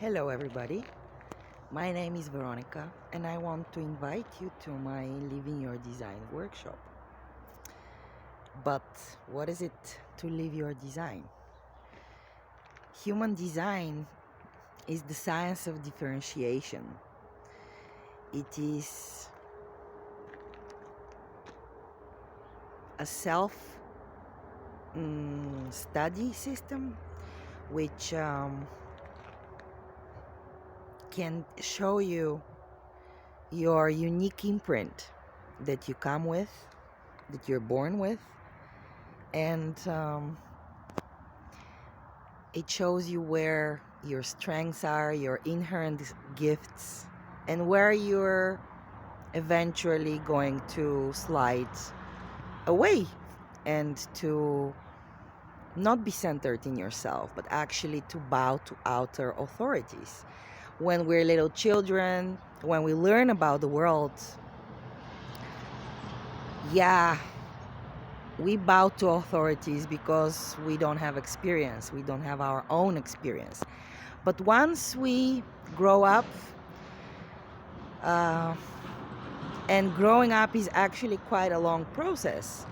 Hello everybody, my name is Veronica and I want to invite you to my Living Your Design workshop. But what is it to live your design? Human design is the science of differentiation. It is a self-study system which can show you your unique imprint that you come with, that you're born with, and it shows you where your strengths are, your inherent gifts, and where you're eventually going to slide away and to not be centered in yourself, but actually to bow to outer authorities. When we're little children, when we learn about the world, yeah, we bow to authorities because we don't have experience, we don't have our own experience. But once we grow up, and growing up is actually quite a long process,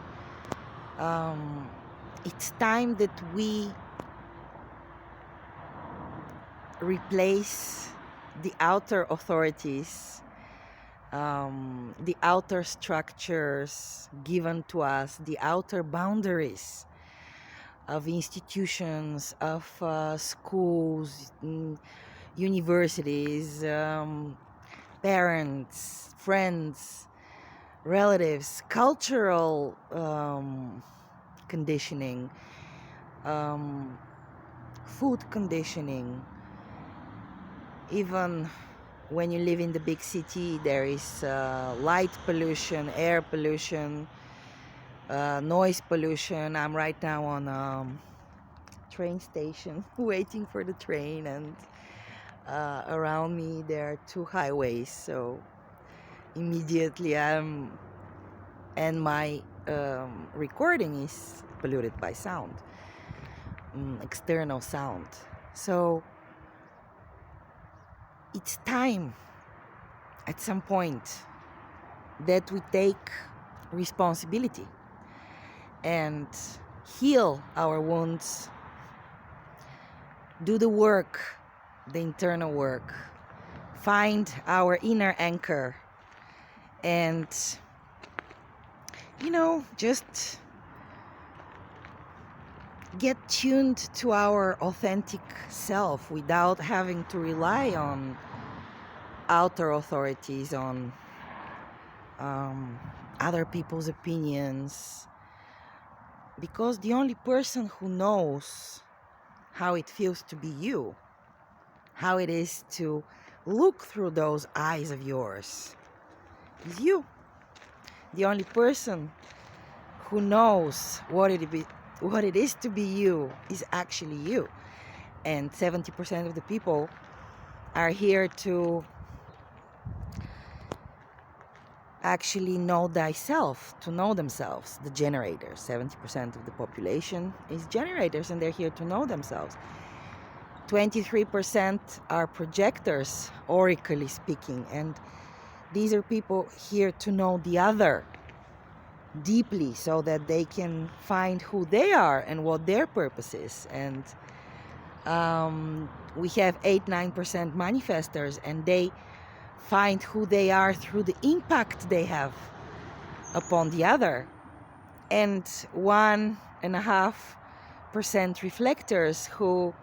it's time that we replace the outer authorities, the outer structures given to us, the outer boundaries of institutions, of schools, universities, parents, friends, relatives, cultural conditioning, food conditioning. Even when you live in the big city, there is light pollution, air pollution, noise pollution. I'm right now on a train station waiting for the train, and around me there are two highways, so immediately my recording is polluted by sound, external sound. So it's time at some point that we take responsibility and heal our wounds, do the work, the internal work, find our inner anchor, and just get tuned to our authentic self without having to rely on outer authorities, on other people's opinions, because the only person who knows how it feels to be you, how it is to look through those eyes of yours, is you. The only person who knows what it is to be you is actually you. And 70% of the people are here to actually know thyself, to know themselves. The generators, 70% of the population is generators, and they're here to know themselves. 23% are projectors, oracally speaking, and these are people here to know the other deeply so that they can find who they are and what their purpose is. And we have 8-9% manifestors, and they find who they are through the impact they have upon the other. And 1.5% reflectors who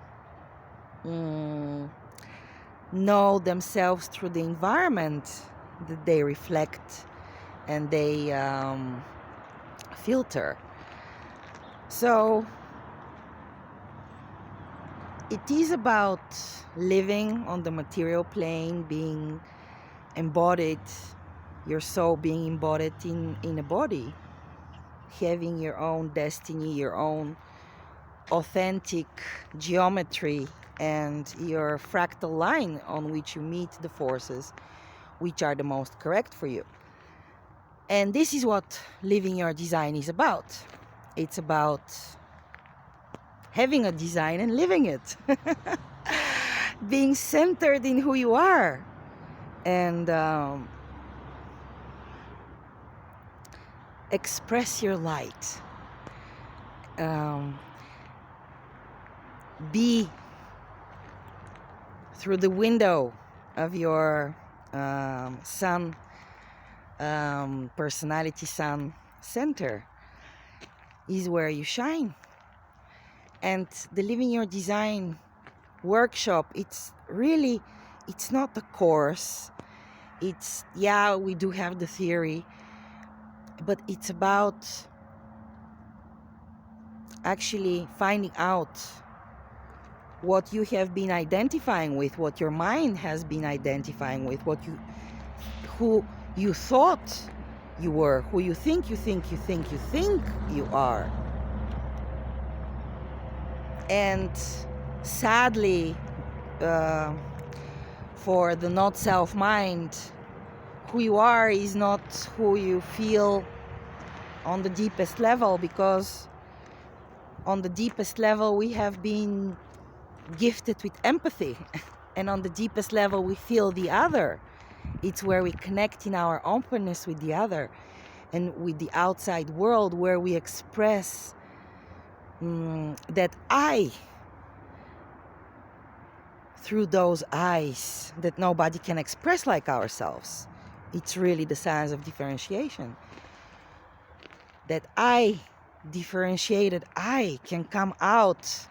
know themselves through the environment that they reflect and they filter. So it is about living on the material plane, being embodied, your soul being embodied in a body, having your own destiny, your own authentic geometry, and your fractal line on which you meet the forces which are the most correct for you. And this is what living your design is about. It's about having a design and living it. being centered in who you are, and express your light. Be through the window of your sun, personality sun center is where you shine. And the Living Your Design workshop, it's not a course. It's, yeah, we do have the theory, but it's about actually finding out what you have been identifying with, what your mind has been identifying with, who you thought you were, who you think you are. And sadly, for the not self mind, who you are is not who you feel on the deepest level, because on the deepest level we have been gifted with empathy, and on the deepest level we feel the other. It's where we connect in our openness with the other and with the outside world, where we express that I, through those eyes that nobody can express like ourselves. It's really the science of differentiation. That I, differentiated I, can come out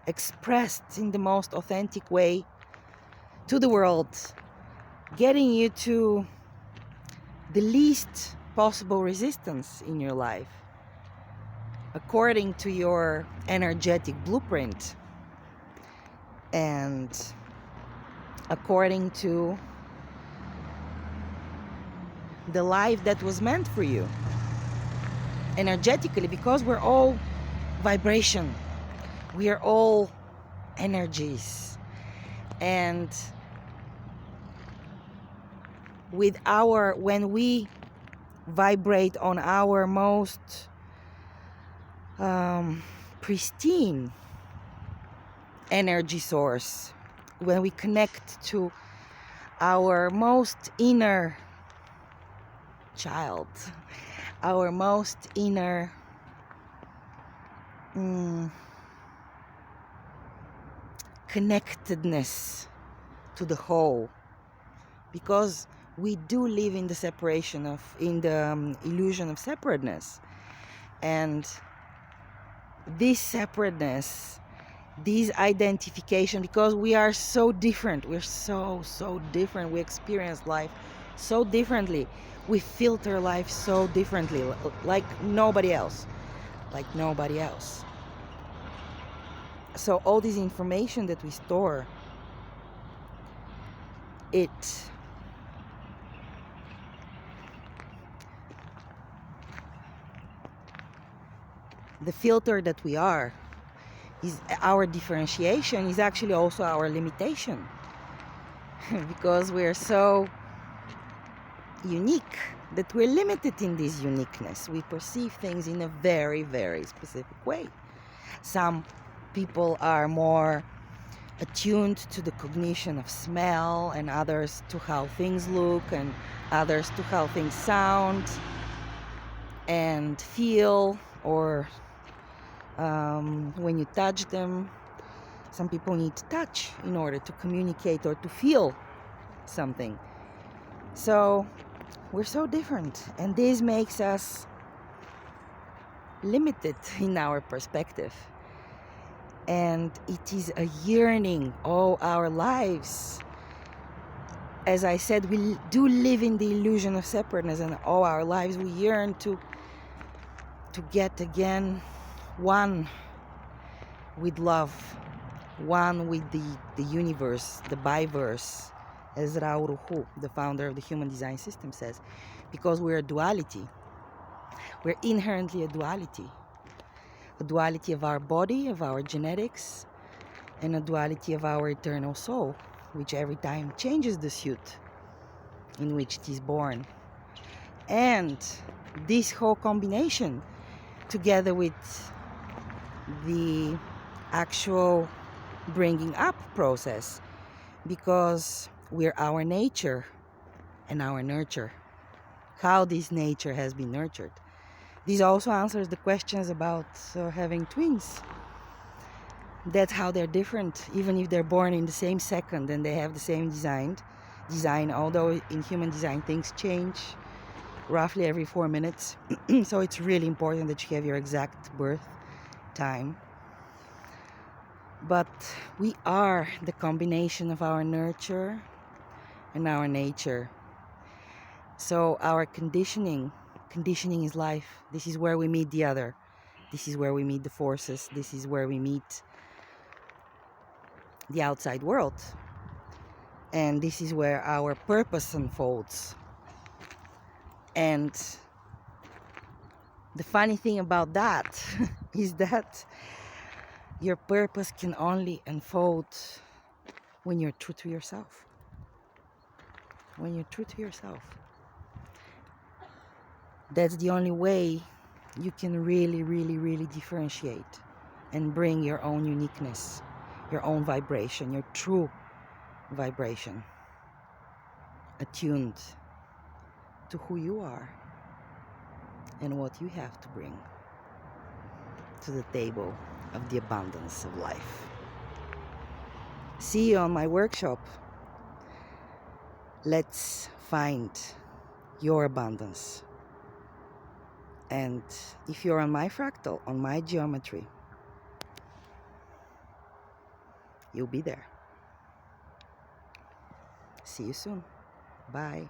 expressed in the most authentic way to the world, getting you to the least possible resistance in your life, according to your energetic blueprint and according to the life that was meant for you energetically, because we're all vibration, we are all energies. And when we vibrate on our most pristine energy source, when we connect to our most inner child, our most inner connectedness to the whole, because we do live in the illusion of separateness. And this separateness, this identification, because we are so different, we're so different, we experience life so differently, we filter life so differently, like nobody else. So all this information that we store, the filter that we are, is our differentiation, is actually also our limitation. Because we're so unique that we're limited in this uniqueness. We perceive things in a very, very specific way. Some people are more attuned to the cognition of smell, and others to how things look, and others to how things sound and feel, or when you touch them. Some people need to touch in order to communicate or to feel something. So we're so different, and this makes us limited in our perspective. And it is a yearning all our lives. As I said, we do live in the illusion of separateness, and all our lives we yearn to get again one with love, one with the universe, the biverse, as Rauruhu, the founder of the Human Design System, says. Because we're a duality. We're inherently a duality of our body, of our genetics, and a duality of our eternal soul, which every time changes the suit in which it is born. And this whole combination, together with the actual bringing up process, because we're our nature and our nurture. How this nature has been nurtured. This also answers the questions about having twins. That's how they're different, even if they're born in the same second and they have the same design, although in human design things change roughly every 4 minutes. So it's really important that you have your exact birth time. But we are the combination of our nurture and our nature. So our conditioning is life. This is where we meet the other. This is where we meet the forces. This is where we meet the outside world. And this is where our purpose unfolds. And the funny thing about that is that your purpose can only unfold when you're true to yourself. When you're true to yourself. That's the only way you can really, really, really differentiate and bring your own uniqueness, your own vibration, your true vibration, attuned to who you are and what you have to bring to the table of the abundance of life. See you on my workshop. Let's find your abundance. And if you're on my fractal, on my geometry, you'll be there. See you soon. Bye.